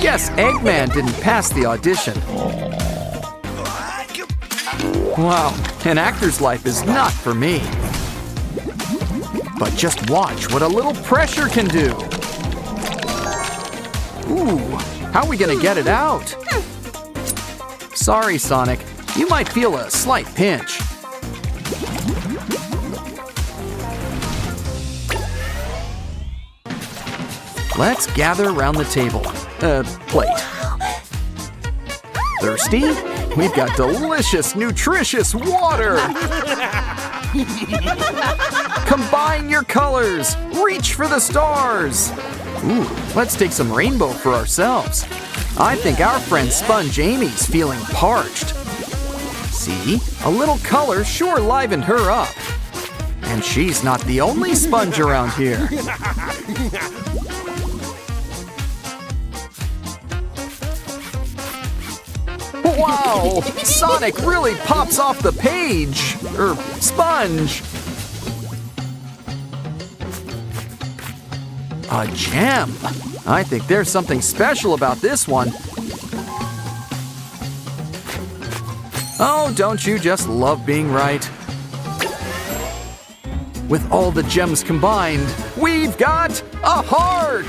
Guess Eggman didn't pass the audition. Wow, an actor's life is not for me. But just watch what a little pressure can do. Ooh, how are we gonna get it out? Sorry, Sonic, you might feel a slight pinch. Let's gather around the table. Plate. Thirsty? We've got delicious, nutritious water! Combine your colors! Reach for the stars! Ooh, let's take some rainbow for ourselves. I think our friend Sponge Amy's feeling parched. See? A little color sure livened her up. And she's not the only sponge around here. Wow! Sonic really pops off the page! Sponge! A gem! I think there's something special about this one. Oh, don't you just love being right? With all the gems combined, we've got a heart!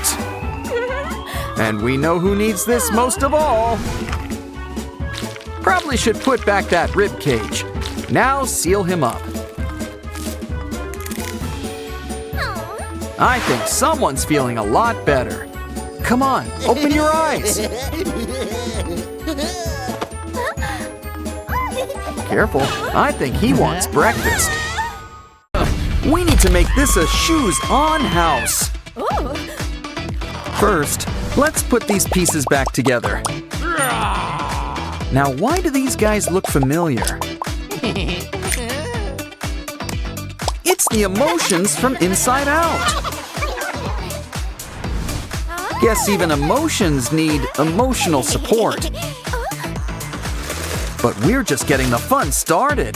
And we know who needs this most of all. Probably should put back that rib cage. Now seal him up. I think someone's feeling a lot better. Come on, open your eyes. Careful, I think he wants breakfast. We need to make this a shoes-on house. First, let's put these pieces back together. Now, why do these guys look familiar? It's the emotions from inside out. Guess even emotions need emotional support. But we're just getting the fun started.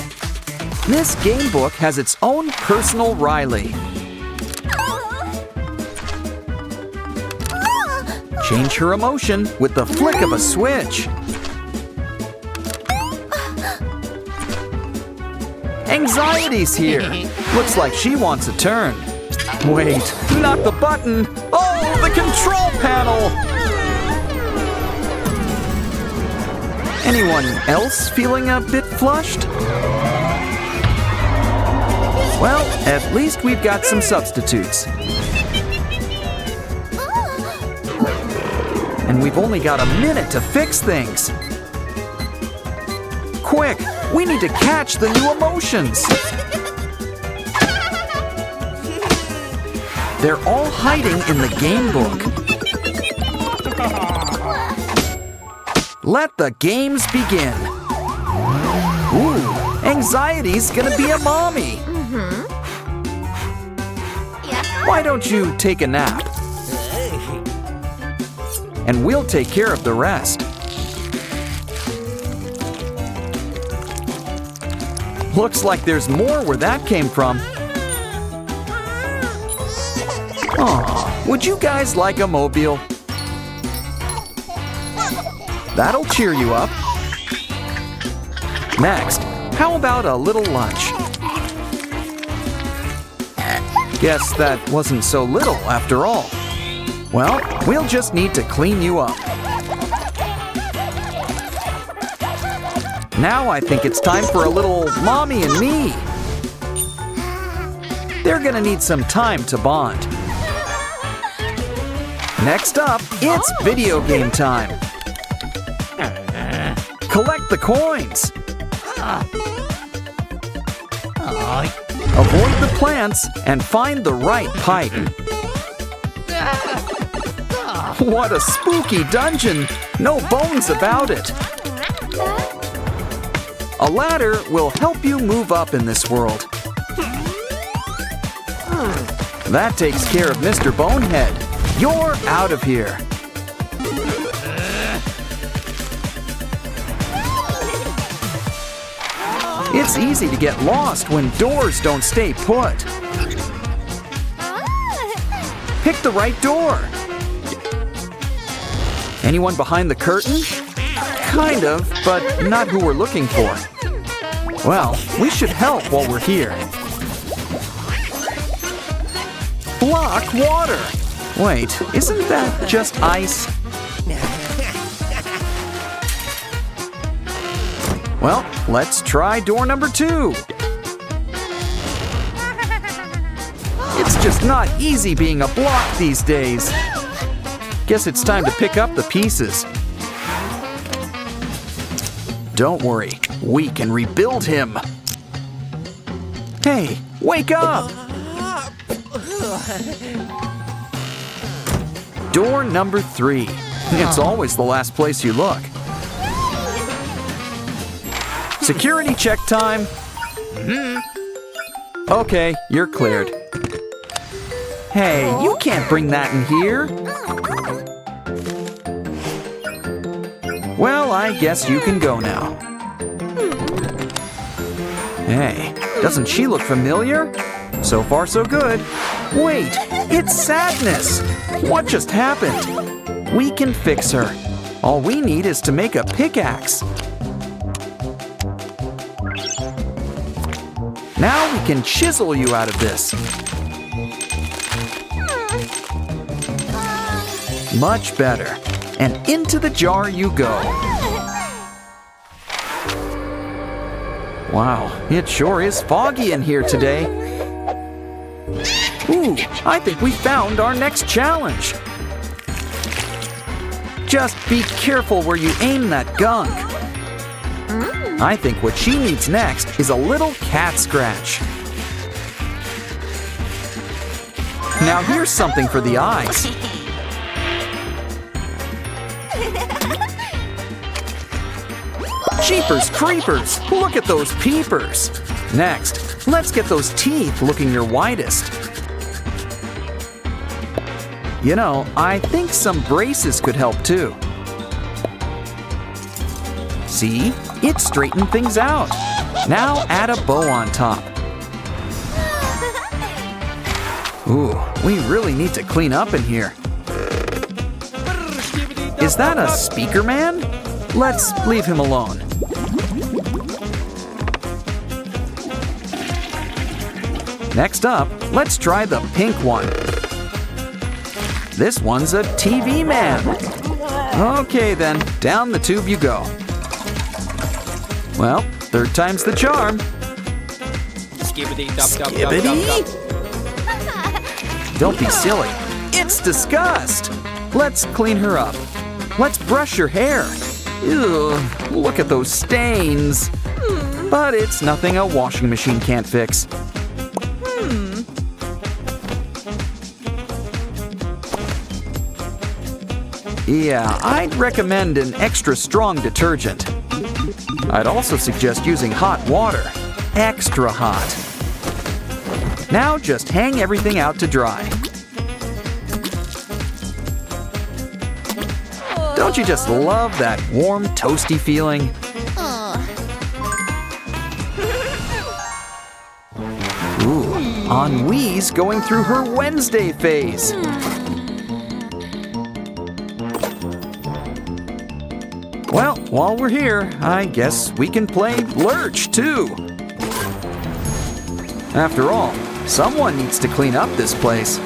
This Gamebook has its own personal Riley. Change her emotion with the flick of a switch. Anxiety's here. Looks like she wants a turn. Wait, not the button. Oh, the control panel. Anyone else feeling a bit flushed? Well, at least we've got some substitutes. And we've only got a minute to fix things. Quick, we need to catch the new emotions. They're all hiding in the Gamebook. Let the games begin. Ooh, Anxiety's gonna be a mommy. Why don't you take a nap? And we'll take care of the rest. Looks like there's more where that came from. Aw, would you guys like a mobile? That'll cheer you up. Next, how about a little lunch? Guess that wasn't so little after all. Well, we'll just need to clean you up. Now I think it's time for a little mommy and me. They're gonna need some time to bond. Next up, it's video game time. Collect the coins. Avoid the plants and find the right pipe. What a spooky dungeon! No bones about it. A ladder will help you move up in this world. That takes care of Mr. Bonehead. You're out of here. It's easy to get lost when doors don't stay put. Pick the right door. Anyone behind the curtain? Kind of, but not who we're looking for. Well, we should help while we're here. Block water! Wait, isn't that just ice? Well, let's try door number 2. It's just not easy being a block these days. Guess it's time to pick up the pieces. Don't worry, we can rebuild him. Hey, wake up! Door number 3. It's always the last place you look. Security check time. Okay, you're cleared. Hey, you can't bring that in here. Well, I guess you can go now. Hey, doesn't she look familiar? So far, so good. Wait, it's Sadness. What just happened? We can fix her. All we need is to make a pickaxe. Now we can chisel you out of this. Much better. And into the jar you go. Wow, it sure is foggy in here today. Ooh, I think we found our next challenge. Just be careful where you aim that gunk. I think what she needs next is a little cat scratch. Now here's something for the eyes. Jeepers creepers, look at those peepers. Next, let's get those teeth looking your widest. You know, I think some braces could help too. See? It straightened things out. Now add a bow on top. Ooh, we really need to clean up in here. Is that a speaker man? Let's leave him alone. Next up, let's try the pink one. This one's a TV man. Okay then, down the tube you go. Well, third time's the charm. Skibbity. Don't be silly. It's disgust. Let's clean her up. Let's brush your hair. Ew, look at those stains. But it's nothing a washing machine can't fix. Yeah, I'd recommend an extra strong detergent. I'd also suggest using hot water. Extra hot. Now just hang everything out to dry. Don't you just love that warm, toasty feeling? Ooh, Ennui's going through her Wednesday phase. Well, while we're here, I guess we can play Lurch, too. After all, someone needs to clean up this place.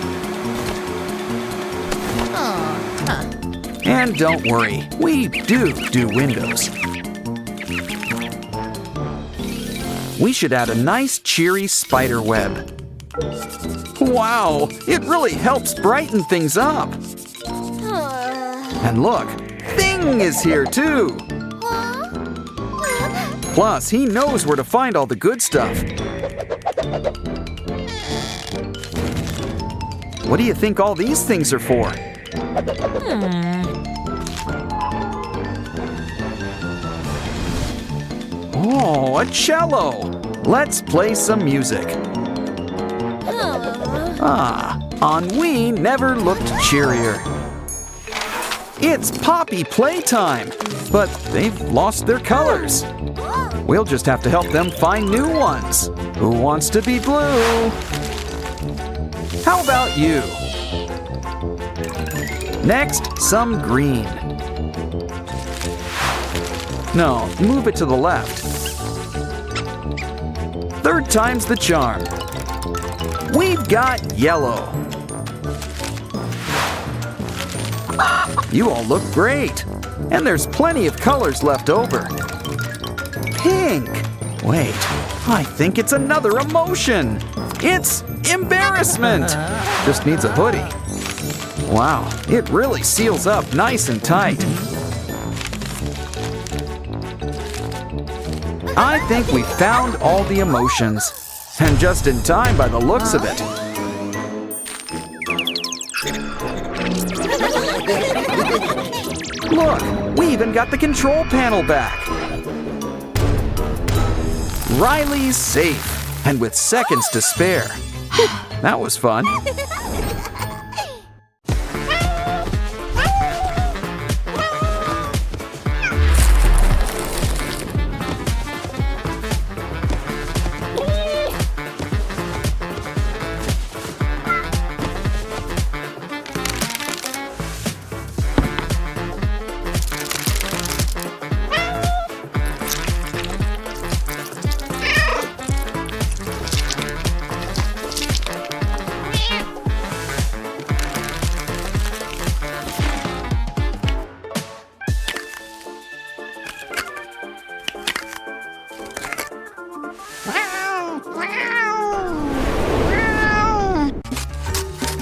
And don't worry, we do windows. We should add a nice, cheery spider web. Wow, it really helps brighten things up. And look, Thing is here too. Plus, he knows where to find all the good stuff. What do you think all these things are for? Oh, a cello! Let's play some music. Ennui never looked cheerier. It's Poppy playtime, but they've lost their colors. We'll just have to help them find new ones. Who wants to be blue? How about you? Next, some green. No, move it to the left. Third time's the charm. We've got yellow. You all look great. And there's plenty of colors left over. Pink. Wait, I think it's another emotion. It's embarrassment. Just needs a hoodie. Wow, it really seals up nice and tight. I think we found all the emotions. And just in time by the looks of it. Look, we even got the control panel back. Riley's safe, and with seconds to spare. That was fun.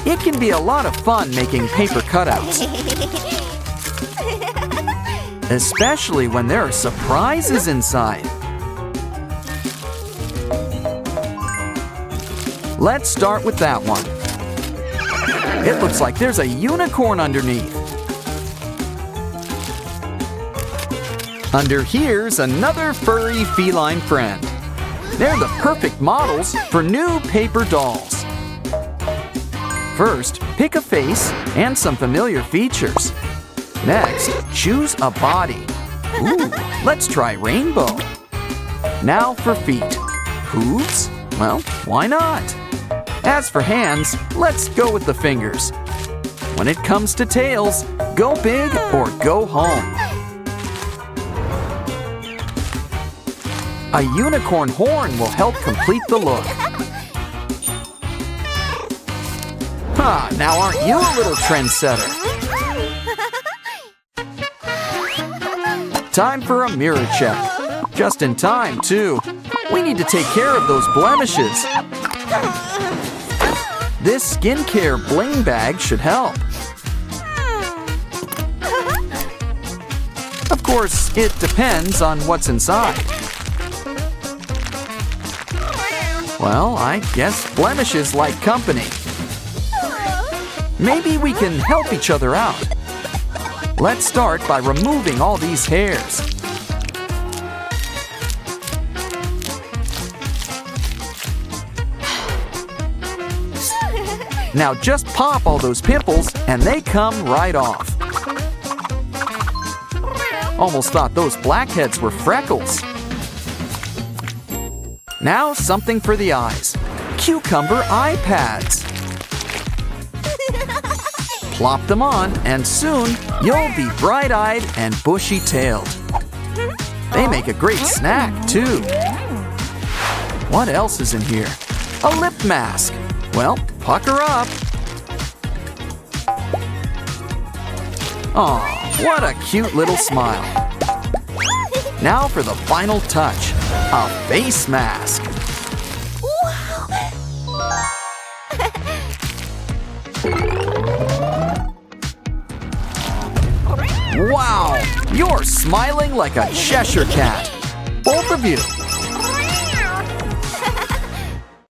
It can be a lot of fun making paper cutouts. Especially when there are surprises inside. Let's start with that one. It looks like there's a unicorn underneath. Under here's another furry feline friend. They're the perfect models for new paper dolls. First, pick a face and some familiar features. Next, choose a body. Ooh, let's try rainbow. Now for feet. Hooves? Well, why not? As for hands, let's go with the fingers. When it comes to tails, go big or go home. A unicorn horn will help complete the look. Now aren't you a little trendsetter? Time for a mirror check. Just in time, too. We need to take care of those blemishes. This skincare bling bag should help. Of course, it depends on what's inside. Well, I guess blemishes like company. Maybe we can help each other out. Let's start by removing all these hairs. Now just pop all those pimples and they come right off. Almost thought those blackheads were freckles. Now something for the eyes. Cucumber eye pads. Plop them on, and soon you'll be bright-eyed and bushy-tailed. They make a great snack, too. What else is in here? A lip mask. Well, pucker up. Aw, what a cute little smile. Now for the final touch, a face mask. Wow, you're smiling like a Cheshire cat. Both of you.